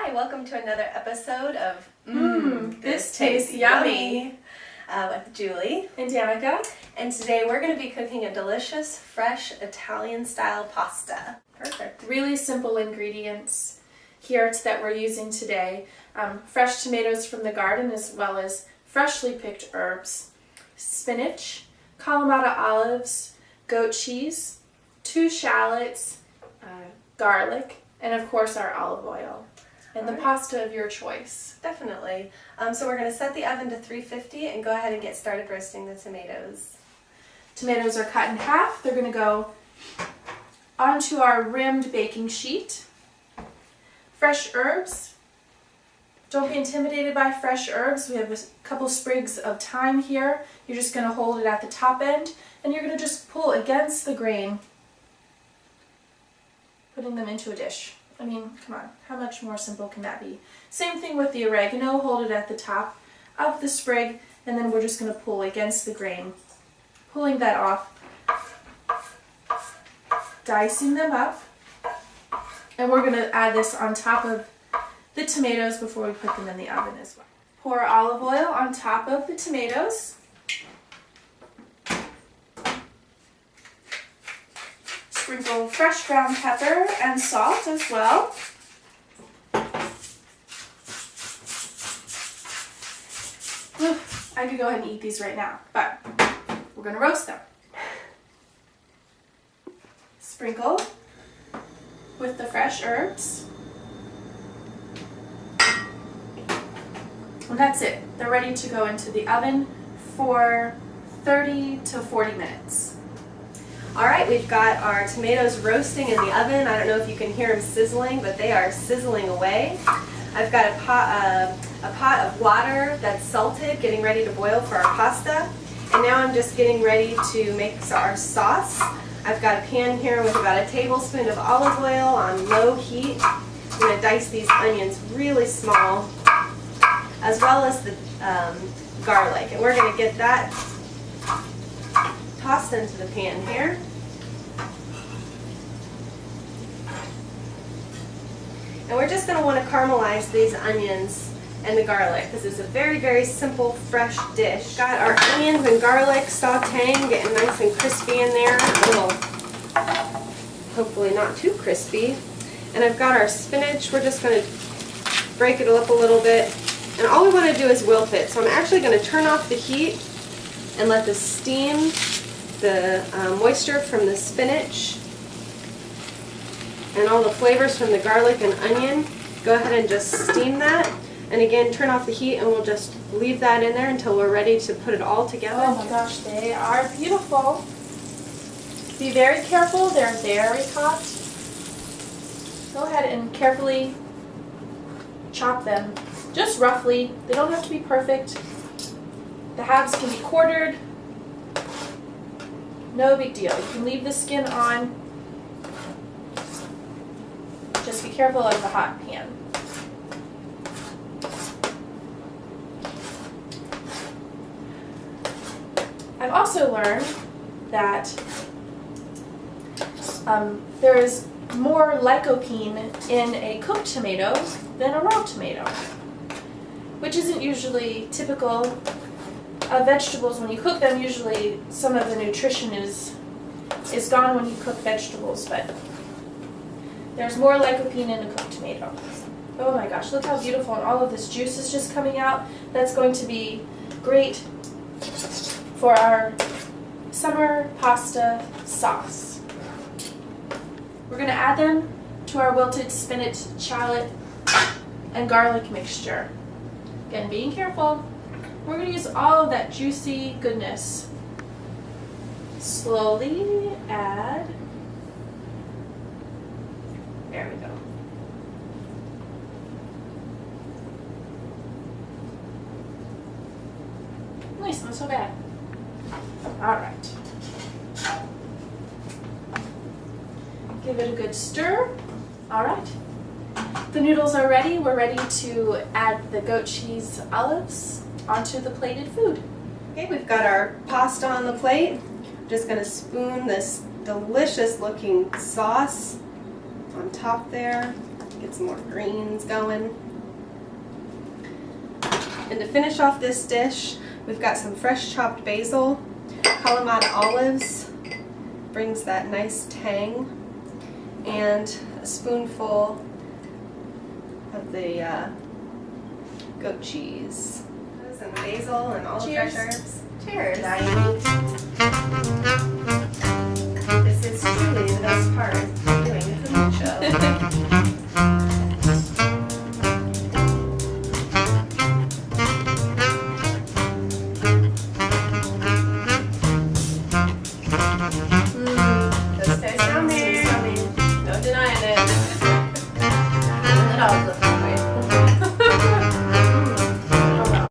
Hi, welcome to another episode of This Tastes Yummy with Julie and Danika. And today we're going to be cooking a delicious, fresh Italian-style pasta. Perfect. Really simple ingredients here that we're using today. Fresh tomatoes from the garden as well as freshly picked herbs, spinach, Kalamata olives, goat cheese, 2 shallots, garlic, and of course our olive oil. And the pasta of your choice. Definitely. So we're going to set the oven to 350 and go ahead and get started roasting the tomatoes. Tomatoes are cut in half. They're going to go onto our rimmed baking sheet. Fresh herbs. Don't be intimidated by fresh herbs. We have a couple sprigs of thyme here. You're just going to hold it at the top end and you're going to just pull against the grain, putting them into a dish. I mean, come on, how much more simple can that be? Same thing with the oregano, hold it at the top of the sprig, and then we're just going to pull against the grain, pulling that off, dicing them up, and we're going to add this on top of the tomatoes before we put them in the oven as well. Pour olive oil on top of the tomatoes. Sprinkle fresh ground pepper and salt as well. I could go ahead and eat these right now, but we're going to roast them. Sprinkle with the fresh herbs. And that's it. They're ready to go into the oven for 30 to 40 minutes. Alright, we've got our tomatoes roasting in the oven. I don't know if you can hear them sizzling, but they are sizzling away. I've got a pot of water that's salted, getting ready to boil for our pasta. And now I'm just getting ready to make our sauce. I've got a pan here with about a tablespoon of olive oil on low heat. I'm going to dice these onions really small, as well as the garlic. And we're going to get that tossed into the pan here. And we're just going to want to caramelize these onions and the garlic. This is a very, very simple, fresh dish. Got our onions and garlic sauteing, getting nice and crispy in there. A little, hopefully not too crispy. And I've got our spinach. We're just going to break it up a little bit. And all we want to do is wilt it. So I'm actually going to turn off the heat and let this steam the moisture from the spinach and all the flavors from the garlic and onion. Go ahead and just steam that, and again turn off the heat, and we'll just leave that in there until we're ready to put it all together. Oh my gosh, they are beautiful. Be very careful, they're very hot. Go ahead and carefully chop them, just roughly. They don't have to be perfect. The halves can be quartered. No big deal. You can leave the skin on. Just be careful of the hot pan. I've also learned that there is more lycopene in a cooked tomato than a raw tomato, which isn't usually typical of vegetables. When you cook them, usually some of the nutrition is gone when you cook vegetables, but there's more lycopene in a cooked tomato. Oh my gosh, look how beautiful, and all of this juice is just coming out. That's going to be great for our summer pasta sauce. We're going to add them to our wilted spinach, shallot, and garlic mixture. Again, being careful. We're going to use all of that juicy goodness. Slowly add. There we go. Nice, not so bad. Alright. Give it a good stir. Alright. The noodles are ready. We're ready to add the goat cheese olives onto the plated food. Okay, we've got our pasta on the plate. I'm just going to spoon this delicious looking sauce on top there. Get some more greens going. And to finish off this dish, we've got some fresh chopped basil, Kalamata olives, brings that nice tang, and a spoonful of the goat cheese. And basil and all the fresh herbs. Cheers. Now you eat.